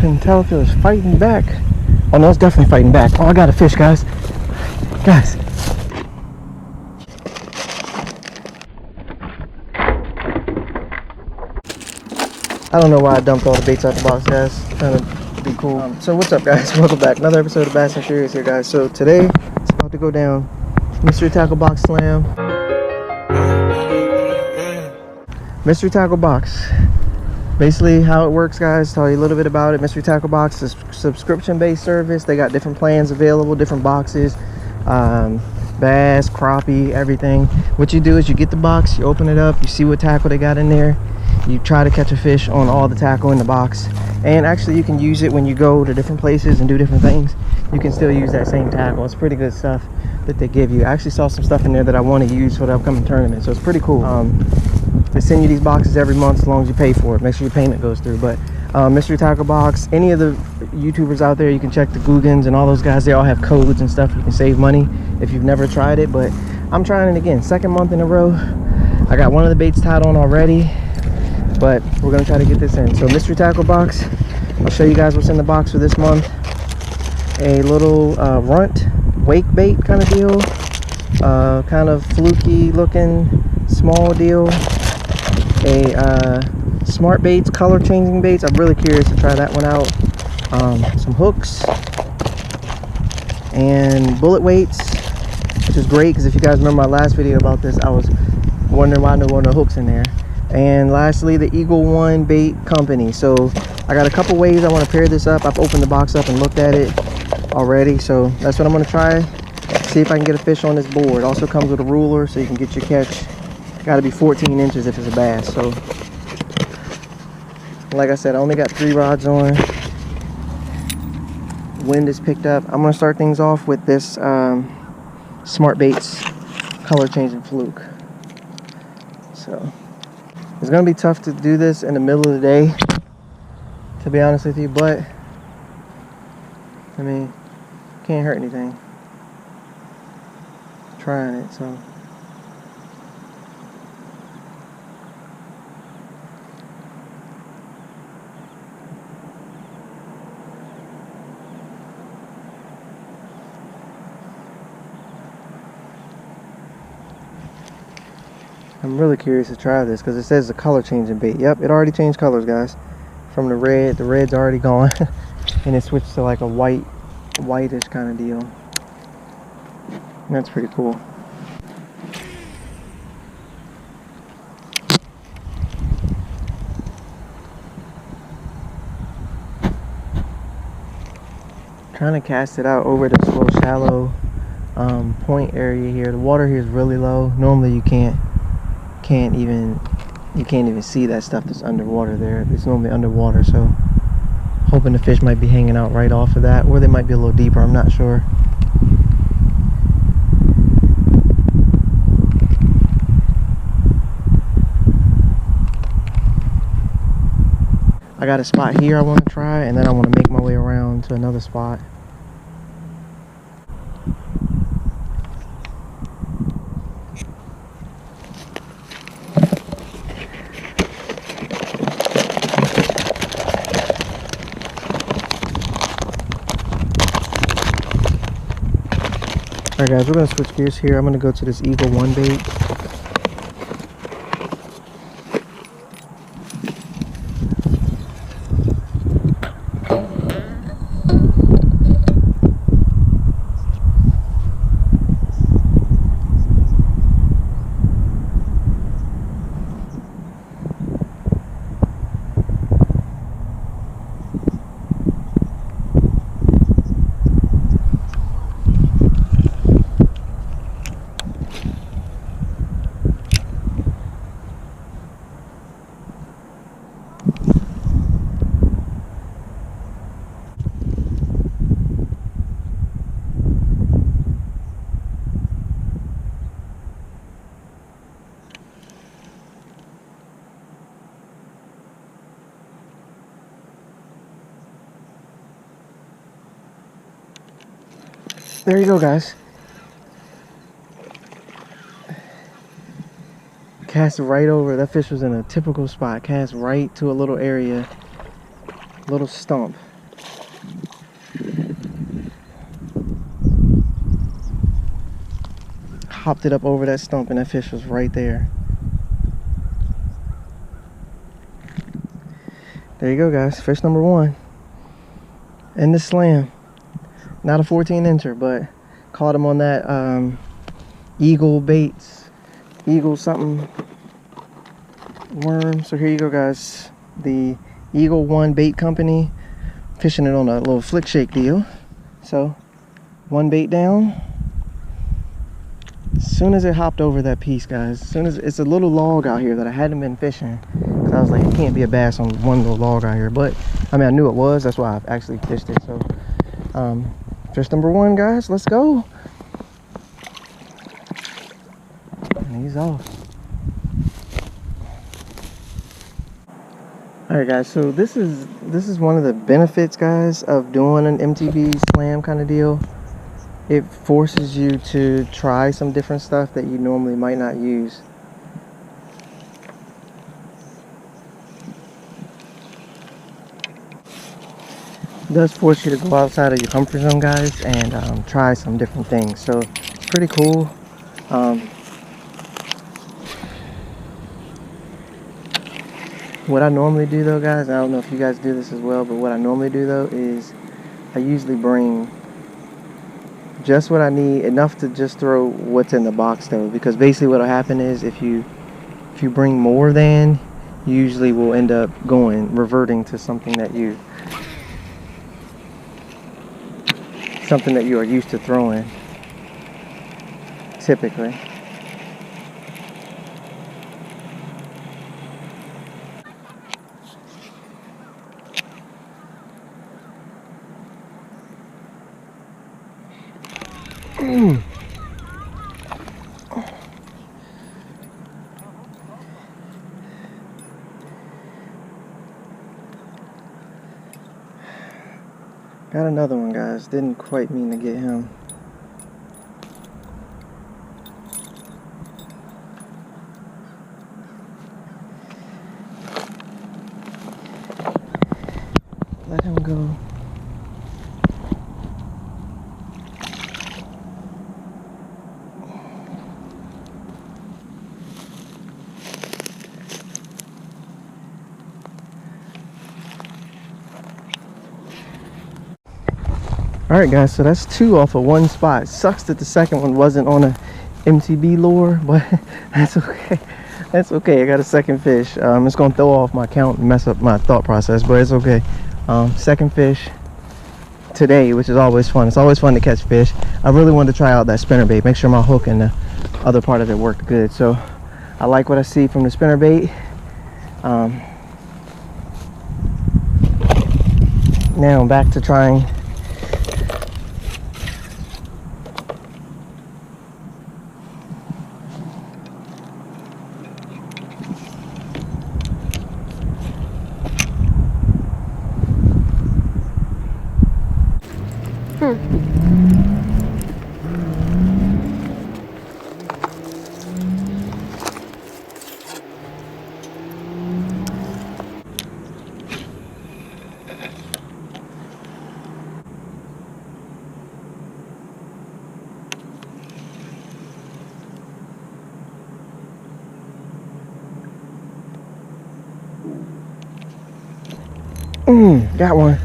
couldn't tell if it was fighting back. Oh no, it's definitely fighting back. Oh, I got a fish, guys. Guys. I don't know why I dumped all the baits out the box, guys. Trying to be cool. So what's up, guys? Welcome back. Another episode of Bass and Furious here, guys. So today it's about to go down. Mystery Tackle Box Slam. Mystery Tackle Box. Basically how it works, guys, tell you a little bit about it. Mystery Tackle Box is a subscription-based service. They got different plans available, different boxes, bass, crappie, everything. What you do is you get the box, you open it up, you see what tackle they got in there, you try to catch a fish on all the tackle in the box. And actually you can use it when you go to different places and do different things. You can still use that same tackle. It's pretty good stuff that they give you. I actually saw some stuff in there that I want to use for the upcoming tournament, so it's pretty cool. They send you these boxes every month as long as you pay for it. Make sure your payment goes through. But Mystery Tackle Box, any of the YouTubers out there, you can check the Googans and all those guys. They all have codes and stuff. You can save money if you've never tried it. But I'm trying it again. Second month in a row. I got one of the baits tied on already, but we're going to try to get this in. So Mystery Tackle Box, I'll show you guys what's in the box for this month. A little runt wake bait kind of deal. Kind of fluky looking small deal. A smart baits, color changing baits. I'm really curious to try that one out. Some hooks and bullet weights, which is great because if you guys remember my last video about this, I was wondering why there weren't no hooks in there. And lastly, the Eagle One Bait Company. So I got a couple ways I want to pair this up. I've opened the box up and looked at it already, so that's what I'm going to try. See if I can get a fish on this board. Also comes with a ruler so you can get your catch. Got to be 14 inches if it's a bass. So like I said, I only got 3 rods on. Wind is picked up. I'm going to start things off with this Smart Baits color changing fluke. So it's going to be tough to do this in the middle of the day, to be honest with you, but I mean, can't hurt anything. Trying it, so I'm really curious to try this because it says the color changing bait. Yep, it already changed colors, guys. From the red, the red's already gone and it switched to like a whitish kind of deal. And that's pretty cool. Trying to cast it out over this little shallow point area here. The water here is really low. Normally you can't even see that stuff that's underwater there. It's normally underwater, so hoping the fish might be hanging out right off of that, or they might be a little deeper. I'm not sure. I got a spot here I want to try, and then I want to make my way around to another spot. Alright guys, we're going to switch gears here. I'm going to go to this Eagle One bait. There you go, guys. Cast right over. That fish was in a typical spot. Cast right to a little area, little stump. Hopped it up over that stump and that fish was right there. There you go, guys. Fish number 1 in the slam. Not a 14-incher, but caught him on that Eagle baits, Eagle something worm. So here you go, guys. The Eagle 1 bait company, fishing it on a little flick shake deal. So 1 bait down. As soon as it hopped over that piece, guys, as soon as it's a little log out here that I hadn't been fishing, because I was like, it can't be a bass on one little log out here. But I mean, I knew it was. That's why I actually fished it. So fish number 1, guys. Let's go. And he's off. All right, guys. So this is one of the benefits, guys, of doing an MTB Slam kind of deal. It forces you to try some different stuff that you normally might not use. It does force you to go outside of your comfort zone, guys, and try some different things. So it's pretty cool. What I normally do, though, guys, I don't know if you guys do this as well, but what I normally do, though, is I usually bring just what I need, enough to just throw what's in the box, though, because basically what'll happen is if you bring more than, you usually will end up reverting to something that you are used to throwing typically. Got another one, guys. Didn't quite mean to get him. Let him go. Alright, guys, so that's 2 off of 1 spot. Sucks that the second one wasn't on a MTB lure, but that's okay. That's okay. I got a second fish. It's gonna throw off my count and mess up my thought process, but it's okay. Second fish today, which is always fun. It's always fun to catch fish. I really wanted to try out that spinnerbait, make sure my hook and the other part of it worked good. So I like what I see from the spinnerbait. Now I'm back to trying got one.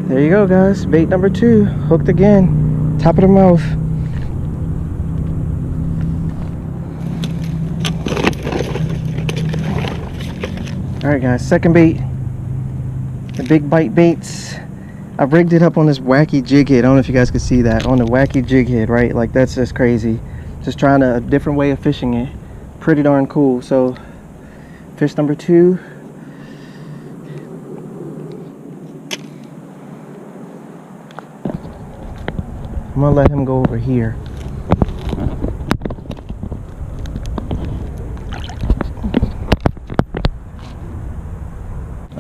There you go, guys. Bait number 2, hooked again, top of the mouth. Alright, guys, second bait, the big bite baits. I rigged it up on this wacky jig head. I don't know if you guys can see that, on the wacky jig head, right? Like, that's just crazy. Just trying a different way of fishing it. Pretty darn cool. So fish number 2. I'm gonna let him go over here.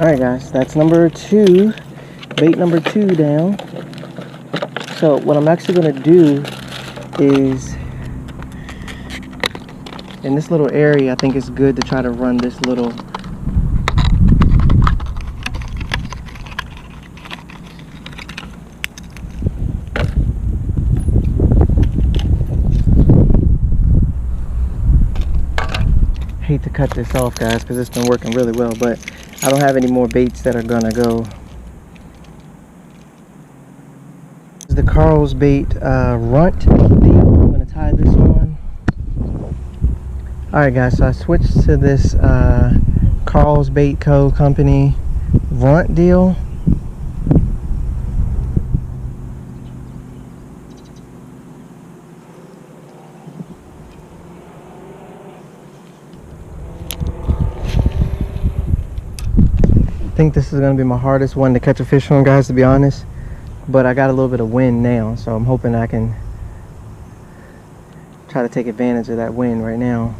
Alright guys, that's number 2, bait number 2 down. So what I'm actually going to do is, in this little area, I think it's good to try to run this little hate to cut this off guys because it's been working really well, but I don't have any more baits that are gonna go. This is the Karls bait runt deal. I'm gonna tie this on. Alright guys, so I switched to this Karls Bait Co. company runt deal. I think this is going to be my hardest one to catch a fish on guys, to be honest, but I got a little bit of wind now, so I'm hoping I can try to take advantage of that wind right now.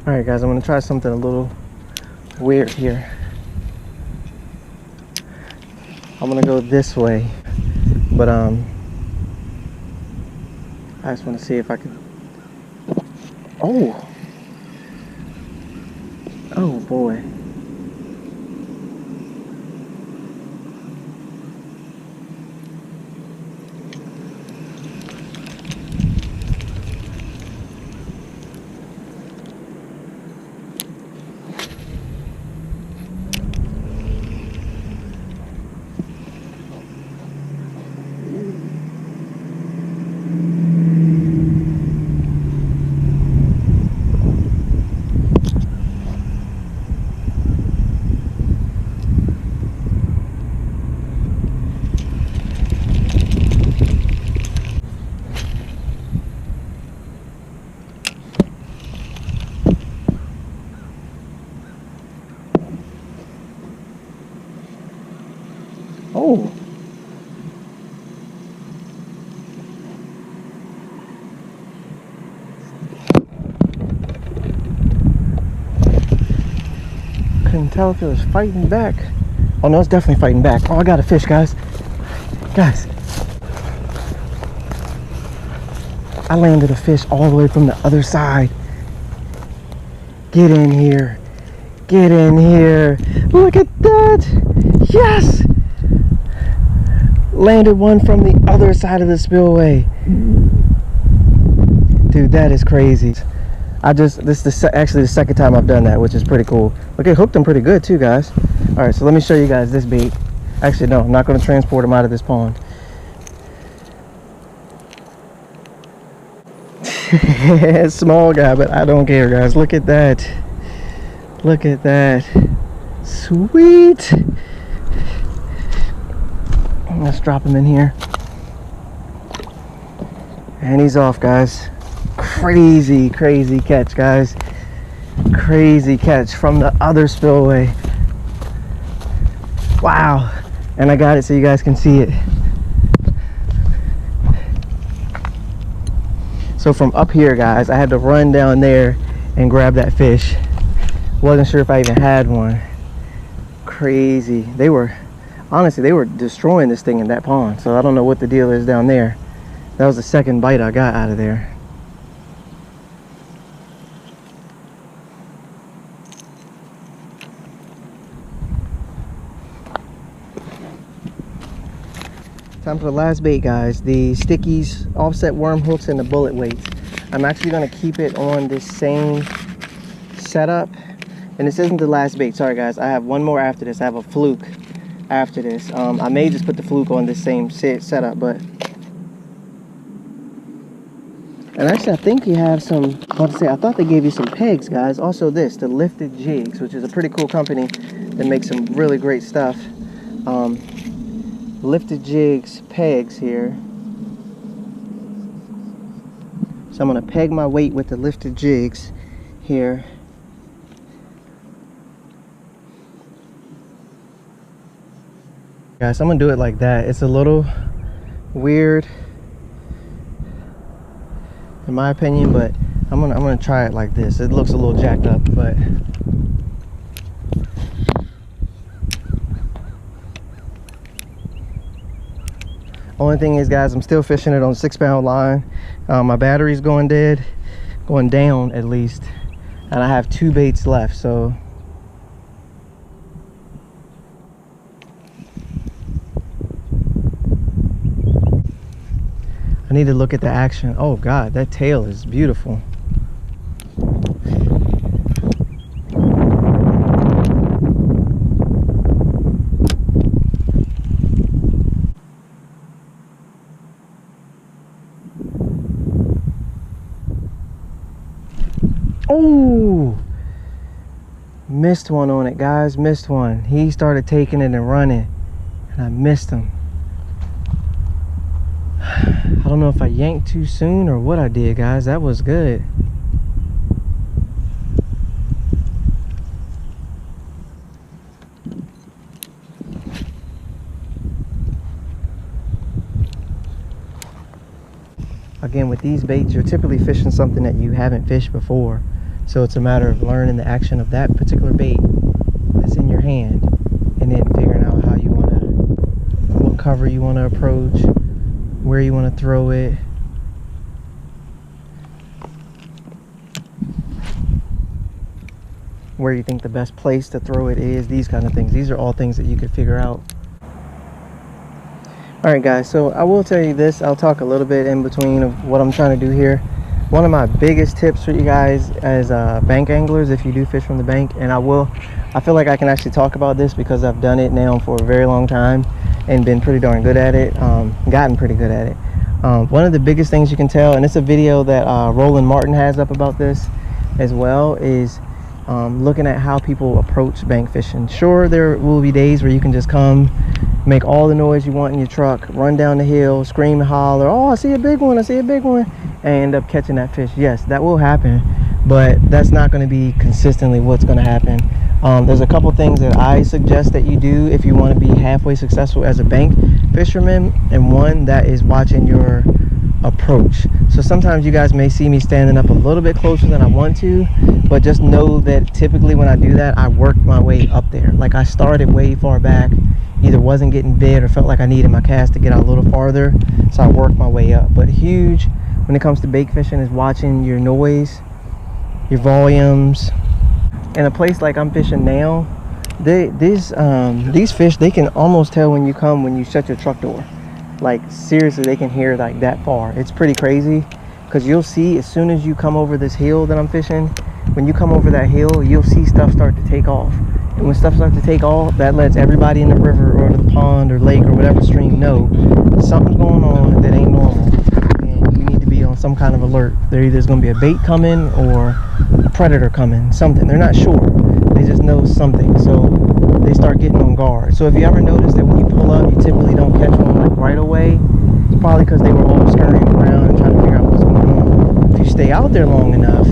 Alright guys, I'm going to try something a little weird here. I'm going to go this way, but I just want to see if I can. Oh boy. Oh. Couldn't tell if it was fighting back. Oh no, it's definitely fighting back. Oh, I got a fish, guys. Guys. I landed a fish all the way from the other side. Get in here. Get in here. Look at that. Yes. Landed one from the other side of the spillway. Dude, that is crazy. This is actually the second time I've done that, which is pretty cool. Look, it hooked them pretty good too, guys. All right, so let me show you guys this bait. Actually, no, I'm not going to transport them out of this pond. Small guy, but I don't care, guys. Look at that. Look at that. Sweet. Let's drop him in here. And he's off, guys. Crazy catch, guys. Crazy catch from the other spillway. Wow. And I got it so you guys can see it. So from up here, guys, I had to run down there and grab that fish. Wasn't sure if I even had one. Crazy. Honestly, they were destroying this thing in that pond. So I don't know what the deal is down there. That was the second bite I got out of there. Time for the last bait, guys. The stickies, offset worm hooks, and the bullet weights. I'm actually going to keep it on this same setup. And this isn't the last bait. Sorry, guys. I have one more after this. I have a fluke after this. I may just put the fluke on this same setup, but And actually, I think you have some, I thought they gave you some pegs, guys. Also this, the Lifted Jigs, which is a pretty cool company that makes some really great stuff. Lifted Jigs pegs here. So I'm gonna peg my weight with the Lifted Jigs here. Guys, I'm gonna do it like that. It's a little weird in my opinion, but I'm gonna try it like this. It looks a little jacked up, but only thing is, guys, I'm still fishing it on 6-pound line. My battery's going down at least, and I have 2 baits left, so I need to look at the action. Oh God, that tail is beautiful. Oh, missed one on it, guys. Missed one. He started taking it and running, and I missed him. I don't know if I yanked too soon or what I did, guys. That was good. Again, with these baits, you're typically fishing something that you haven't fished before. So it's a matter of learning the action of that particular bait that's in your hand, and then figuring out how you want to, what cover you want to approach, where you want to throw it. Where you think the best place to throw it is, these kind of things. These are all things that you could figure out. Alright guys, so I will tell you this, I'll talk a little bit in between of what I'm trying to do here. One of my biggest tips for you guys as bank anglers, if you do fish from the bank, and I feel like I can actually talk about this because I've done it now for a very long time and been pretty darn good at it, gotten pretty good at it. One of the biggest things you can tell, and it's a video that Roland Martin has up about this as well, is looking at how people approach bank fishing. Sure, there will be days where you can just come, make all the noise you want in your truck, run down the hill, scream and holler, oh, I see a big one, I see a big one, and end up catching that fish. Yes, that will happen, but that's not going to be consistently what's going to happen. There's a couple things that I suggest that you do if you want to be halfway successful as a bank fisherman, and one, that is watching your approach. So sometimes you guys may see me standing up a little bit closer than I want to, but just know that typically when I do that, I work my way up there. Like, I started way far back, either wasn't getting bit or felt like I needed my cast to get out a little farther, so I worked my way up. But huge when it comes to bait fishing is watching your noise, your volumes. In a place like I'm fishing now, these fish, they can almost tell when you come when you shut your truck door. Like, seriously, they can hear like that far. It's pretty crazy, because you'll see as soon as you come over this hill that I'm fishing, when you come over that hill, you'll see stuff start to take off. And when stuff starts to take off, that lets everybody in the river or the pond or lake or whatever stream know something's going on that ain't normal, and you need to be on some kind of alert. There either is going to be a bait coming or a predator coming, something. They're not sure, they just know something, so they start getting on guard. So if you ever notice that when you pull up, you typically don't catch one like right away, it's probably because they were all scurrying around and trying to figure out what's going on. If you stay out there long enough,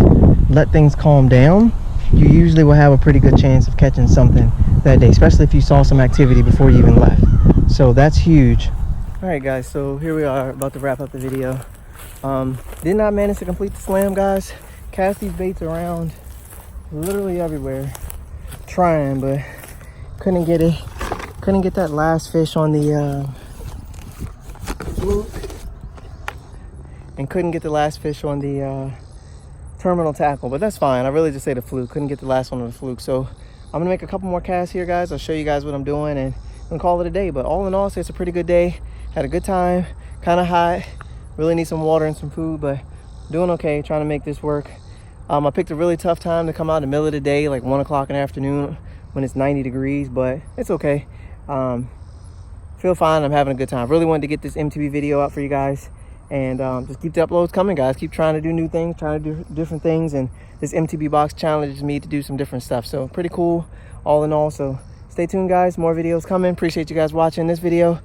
let things calm down, you usually will have a pretty good chance of catching something that day, especially if you saw some activity before you even left. So that's huge. All right guys, so here we are about to wrap up the video. Did not manage to complete the slam, guys. Cast these baits around literally everywhere, trying, but couldn't get it. Couldn't get that last fish on the fluke, and couldn't get the last fish on the terminal tackle, but that's fine. I really just say the fluke. Couldn't get the last one on the fluke, so I'm gonna make a couple more casts here, guys. I'll show you guys what I'm doing, and I'm gonna call it a day. But all in all, it's a pretty good day. Had a good time. Kind of hot. Really need some water and some food, but doing okay. Trying to make this work. I picked a really tough time to come out in the middle of the day, like 1 o'clock in the afternoon when it's 90 degrees, but it's okay. Feel fine. I'm having a good time. Really wanted to get this MTB video out for you guys, And just keep the uploads coming, guys. Keep trying to do new things, trying to do different things. And this MTB box challenges me to do some different stuff. So pretty cool all in all. So stay tuned, guys. More videos coming. Appreciate you guys watching this video.